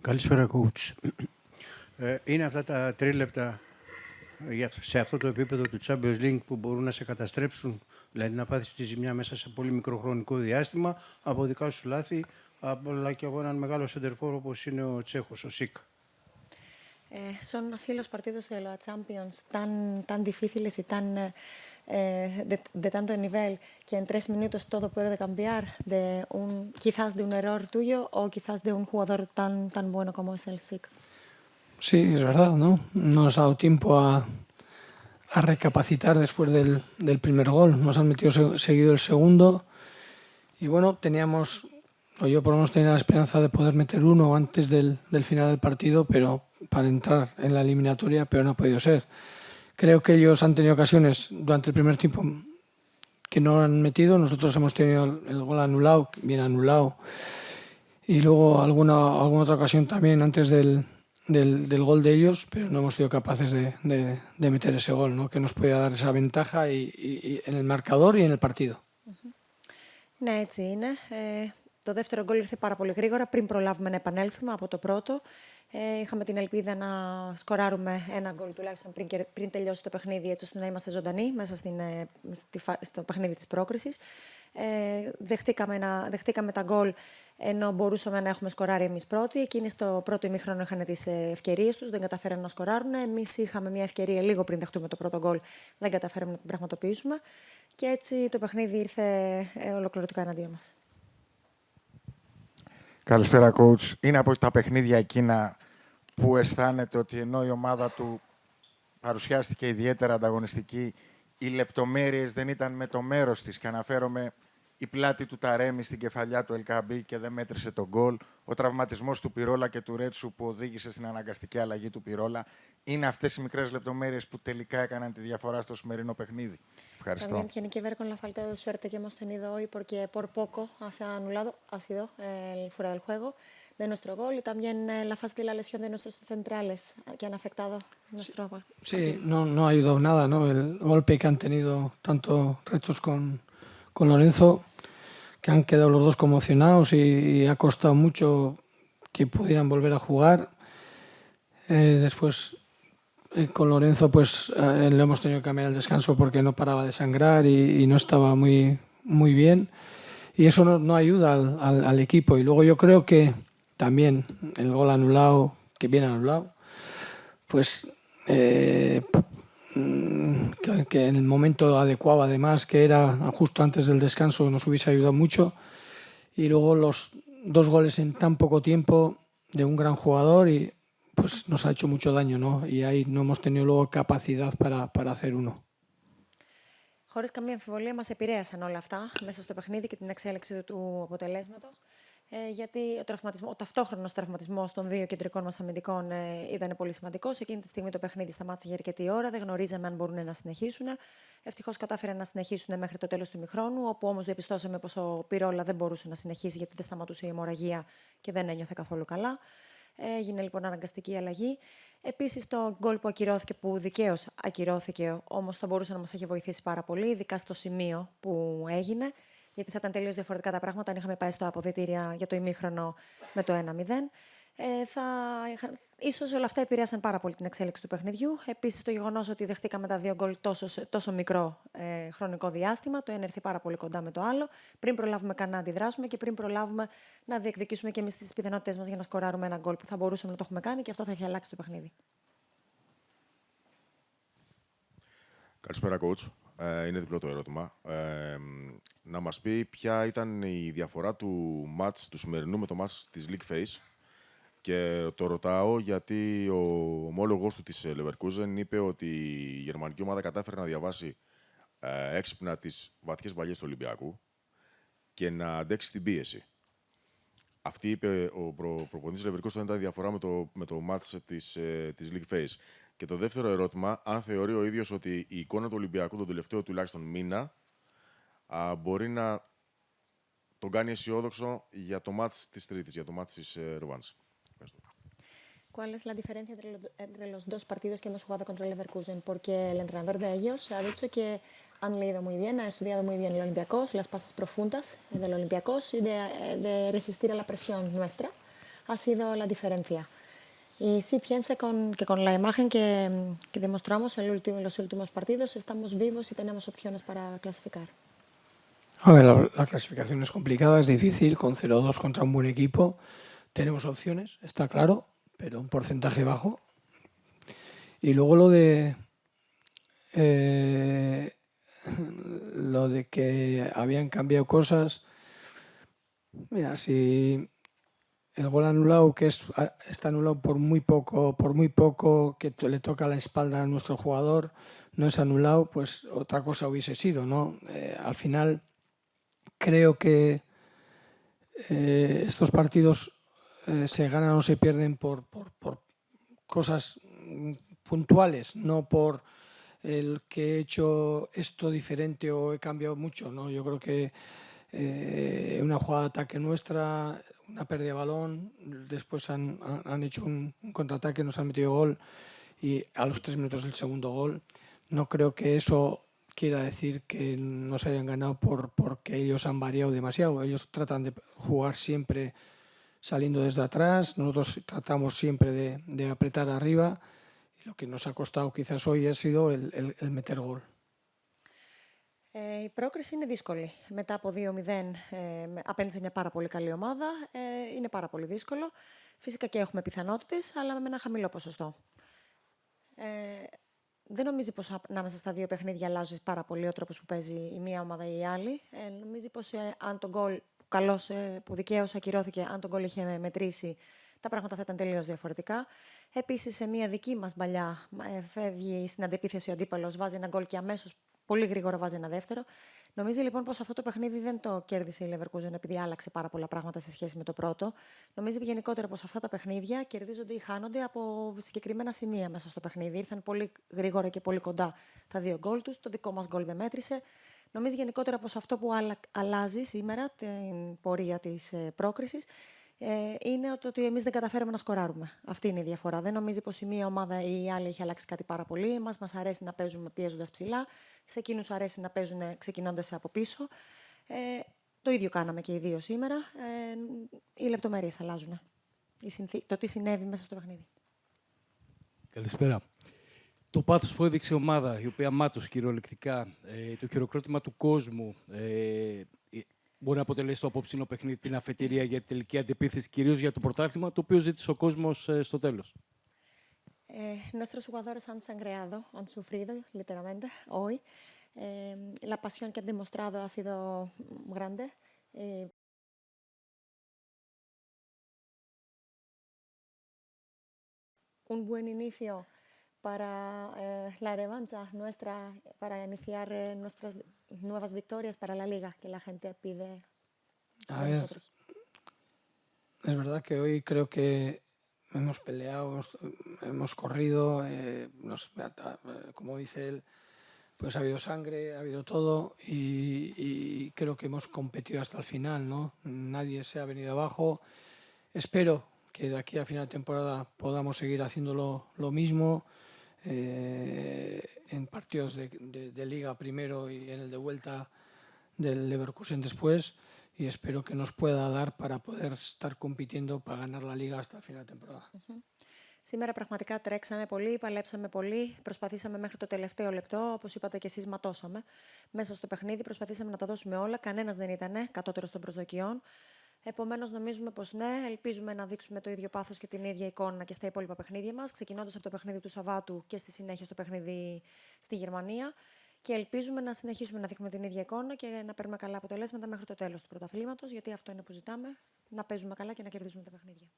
Καλησπέρα, coach. Είναι αυτά τα τρίλεπτα σε αυτό το επίπεδο του Champions League που μπορούν να σε καταστρέψουν, δηλαδή να πάθεις τη ζημιά μέσα σε πολύ μικροχρονικό διάστημα, από δικά σου λάθη, αλλά και από έναν μεγάλο σεντερφόρ όπως είναι ο Τσέχος, ο Σικ. Son así los partidos de la Champions tan difíciles y de tanto nivel que en 3 minutos todo puede cambiar, quizás de un error tuyo o quizás de un jugador tan bueno como es el SIC. Sí, es verdad, ¿no? No nos ha dado tiempo a recapacitar después del primer gol. Nos han metido seguido el segundo y bueno, yo por lo menos tenía la esperanza de poder meter uno antes del final del partido, pero para entrar en la eliminatoria, pero no ha podido ser. Creo que ellos han tenido ocasiones durante el primer tiempo que no han metido. Nosotros hemos tenido el gol anulado, bien anulado, y luego alguna otra ocasión también antes del gol de ellos, pero no hemos sido capaces de meter ese gol, ¿no? Que nos podía dar esa ventaja y en el marcador y en el partido. Ναι, έτσι είναι. Το δεύτερο γκολ ήρθε πάρα πολύ γρήγορα, πριν προλάβουμε να επανέλθουμε από το πρώτο. Είχαμε την ελπίδα να σκοράρουμε ένα γκολ τουλάχιστον πριν τελειώσει το παιχνίδι, έτσι ώστε να είμαστε ζωντανοί μέσα στο παιχνίδι της πρόκρισης. Δεχτήκαμε τα γκολ ενώ μπορούσαμε να έχουμε σκοράρει εμείς πρώτοι. Εκείνοι στο πρώτο ημίχρονο είχαν τις ευκαιρίες τους, δεν καταφέραμε να σκοράρουν. Εμείς είχαμε μια ευκαιρία λίγο πριν δεχτούμε το πρώτο γκολ, δεν καταφέραμε να την πραγματοποιήσουμε. Και έτσι το παιχνίδι ήρθε ολοκληρωτικά εναντίον μας. Καλησπέρα, coach. Είναι από τα παιχνίδια εκείνα που αισθάνεται ότι ενώ η ομάδα του παρουσιάστηκε ιδιαίτερα ανταγωνιστική, οι λεπτομέρειες δεν ήταν με το μέρος της. Και αναφέρομαι η πλάτη του Ταρέμι στην κεφαλιά του Ελκαμπή και δεν μέτρησε τον γκολ, ο τραυματισμός του Πυρόλα και του Ρέτσου που οδήγησε στην αναγκαστική αλλαγή του Πυρόλα. Είναι αυτές οι μικρές λεπτομέρειες που τελικά έκαναν τη διαφορά στο σημερινό παιχνίδι. Ευχαριστώ. También tiene que ver con la falta de suerte que hemos tenido hoy porque por poco se ha anulado, ha sido el fuera del juego de nuestro gol y también la fase de la lesión de nuestros centrales que han afectado nuestro partido. Sí, no ha ayudado nada, ¿no? El golpe que han tenido tanto Rechos con Lorenzo, que han quedado los dos conmocionados y ha costado mucho que pudieran volver a jugar. Después con Lorenzo pues le hemos tenido que cambiar el descanso porque no paraba de sangrar y no estaba muy bien. Y eso no ayuda al equipo. Y luego yo creo que también el gol anulado, que bien anulado, pues que en el momento adecuado además, que era justo antes del descanso, nos hubiese ayudado mucho. Y luego los 2 goles en tan poco tiempo de un gran jugador y pues nos ha hecho mucho daño, ¿no? Y ahí no hemos tenido luego capacidad para hacer uno. Χωρίς καμία αμφιβολία μας επηρέασαν όλα αυτά μέσα στο παιχνίδι και την εξέλιξη του αποτελέσματος. Γιατί ο ταυτόχρονος τραυματισμός των 2 κεντρικών μας αμυντικών ήταν πολύ σημαντικός. Εκείνη τη στιγμή το παιχνίδι σταμάτησε για αρκετή ώρα, δεν γνωρίζαμε αν μπορούν να συνεχίσουν. Ευτυχώς κατάφεραν να συνεχίσουν μέχρι το τέλος του ημιχρόνου, όπου όμως διαπιστώσαμε πως ο Πυρόλα δεν μπορούσε να συνεχίσει γιατί δεν σταματούσε η αιμορραγία και δεν ένιωθε καθόλου καλά. Έγινε λοιπόν αναγκαστική αλλαγή. Επίσης το γκολ που ακυρώθηκε, που δικαίως ακυρώθηκε, όμως θα μπορούσε να μας έχει βοηθήσει πάρα πολύ, ειδικά στο σημείο που έγινε, γιατί θα ήταν τελείως διαφορετικά τα πράγματα αν είχαμε πάει στο αποδυτήρια για το ημίχρονο με το 1-0. Ίσως όλα αυτά επηρέασαν πάρα πολύ την εξέλιξη του παιχνιδιού. Επίσης το γεγονός ότι δεχτήκαμε τα 2 γκολ τόσο μικρό χρονικό διάστημα, το ένα έρθει πάρα πολύ κοντά με το άλλο, πριν προλάβουμε καν να αντιδράσουμε και πριν προλάβουμε να διεκδικήσουμε και εμείς τις πιθανότητες μας για να σκοράρουμε ένα γκολ που θα μπορούσαμε να το έχουμε κάνει και αυτό θα έχει αλλάξει το παιχνίδι. Καλησπέρα, coach. Είναι διπλό το ερώτημα. Να μας πει ποια ήταν η διαφορά του σημερινού με το μάτς της League Phase. Και το ρωτάω γιατί ο ομόλογος του της Leverkusen είπε ότι η γερμανική ομάδα κατάφερε να διαβάσει έξυπνα τις βαθιές παλιές του Ολυμπιακού και να αντέξει την πίεση. Αυτή είπε ο προπονητής της Leverkusen ήταν η διαφορά με το μάτς της League Phase. Και το δεύτερο ερώτημα, αν θεωρεί ο ίδιος ότι η εικόνα του Ολυμπιακού τον τελευταίο τουλάχιστον μήνα μπορεί να τον κάνει αισιόδοξο για το μάτς της Τρίτης, για το μάτς της Ρουβάνς. ¿Cuál es la diferencia entre los 2 partidos que hemos jugado contra el Leverkusen? Porque el entrenador de ellos ha dicho que han leído muy bien, ha estudiado muy bien el Olympiacos, las pases profundas del Olympiacos y de resistir a la presión nuestra. ha sido la diferencia. Y sí, piensa que con la imagen que demostramos en los últimos partidos, estamos vivos y tenemos opciones para clasificar. A ver, la clasificación es complicada, es difícil, con 0-2 contra un buen equipo. Tenemos opciones, está claro, pero un porcentaje bajo. Y luego lo de que habían cambiado cosas. Mira, si el gol anulado, está anulado por muy poco que le toca la espalda a nuestro jugador, no es anulado, pues otra cosa hubiese sido, ¿no? Al final creo que estos partidos se ganan o se pierden por cosas puntuales, no por el que he hecho esto diferente o he cambiado mucho, ¿no? Yo creo que una jugada de ataque nuestra, una pérdida de balón, después han hecho un contraataque, nos han metido gol y a los 3 minutos del segundo gol. No creo que eso quiera decir que nos hayan ganado porque ellos han variado demasiado. Ellos tratan de jugar siempre saliendo desde atrás, nosotros tratamos siempre de apretar arriba y lo que nos ha costado quizás hoy ha sido el meter gol. Η πρόκριση είναι δύσκολη. Μετά από 2-0 απέναντι σε μια πάρα πολύ καλή ομάδα, είναι πάρα πολύ δύσκολο. Φυσικά και έχουμε πιθανότητες, αλλά με ένα χαμηλό ποσοστό. Δεν νομίζει πως ανάμεσα στα δύο παιχνίδια αλλάζει πάρα πολύ ο τρόπος που παίζει η μία ομάδα ή η άλλη. Νομίζει πως αν το γκολ που δικαίως ακυρώθηκε, αν το γκολ είχε μετρήσει, τα πράγματα θα ήταν τελείως διαφορετικά. Επίσης, σε μια δική μας παλιά φεύγει στην αντεπίθεση ο αντίπαλος, βάζει ένα γκολ και αμέσως πολύ γρήγορα βάζει ένα δεύτερο. Νομίζει λοιπόν πως αυτό το παιχνίδι δεν το κέρδισε η Leverkusen επειδή άλλαξε πάρα πολλά πράγματα σε σχέση με το πρώτο. Νομίζει γενικότερα πως αυτά τα παιχνίδια κερδίζονται ή χάνονται από συγκεκριμένα σημεία μέσα στο παιχνίδι. Ήρθαν πολύ γρήγορα και πολύ κοντά τα δύο γκολ τους. Το δικό μας γκολ δεν μέτρησε. Νομίζει γενικότερα πως αυτό που αλλάζει σήμερα την πορεία της πρόκρισης είναι ότι εμείς δεν καταφέραμε να σκοράρουμε. Αυτή είναι η διαφορά. Δεν νομίζει πως η μία ομάδα ή η άλλη έχει αλλάξει κάτι πάρα πολύ. Εμάς μας αρέσει να παίζουμε πιέζοντας ψηλά. Σε εκείνους αρέσει να παίζουν ξεκινώντας από πίσω. Το ίδιο κάναμε και οι δύο σήμερα. Οι λεπτομέρειες αλλάζουν. Το τι συνέβη μέσα στο παιχνίδι. Καλησπέρα. Το πάθος που έδειξε η ομάδα, η οποία μάτωσε κυριολεκτικά, το χειροκρότημα του κόσμου, μπορεί να αποτελέσει το απόψινο παιχνίδι την αφετηρία για την τελική αντεπίθεση, κυρίως για το πρωτάθλημα, το οποίο ζήτησε ο κόσμος στο τέλος. Nuestros jugadores han sangrado, han sufrido, literalmente, hoy. La pasión que han demostrado ha sido grande. Un buen inicio para la revancha nuestra, para iniciar nuestras nuevas victorias para la Liga, que la gente pide A de ver, nosotros. es verdad que hoy creo que hemos peleado, hemos corrido, como dice él, pues ha habido sangre, ha habido todo y creo que hemos competido hasta el final, ¿no? Nadie se ha venido abajo. Espero que de aquí a final de temporada podamos seguir haciéndolo lo mismo en partidos de Liga primero y en el de vuelta del Leverkusen después. Y espero que nos pueda dar para poder estar compitiendo para ganar la Liga hasta el final de temporada. Σήμερα πραγματικά τρέξαμε πολύ, παλέψαμε πολύ, προσπαθήσαμε μέχρι το τελευταίο λεπτό, όπως είπατε και εσείς ματώσαμε. Μέσα στο παιχνίδι προσπαθήσαμε να τα δώσουμε όλα, κανένας δεν ήταν κατώτερος των προσδοκιών. Επομένως, νομίζουμε πως ναι, ελπίζουμε να δείξουμε το ίδιο πάθος και την ίδια εικόνα και στα υπόλοιπα παιχνίδια μας, ξεκινώντας από το παιχνίδι του Σαββάτου και στη συνέχεια στο παιχνίδι στη Γερμανία. Και ελπίζουμε να συνεχίσουμε να δείχνουμε την ίδια εικόνα και να παίρνουμε καλά αποτελέσματα μέχρι το τέλος του πρωταθλήματος, γιατί αυτό είναι που ζητάμε, να παίζουμε καλά και να κερδίζουμε τα παιχνίδια.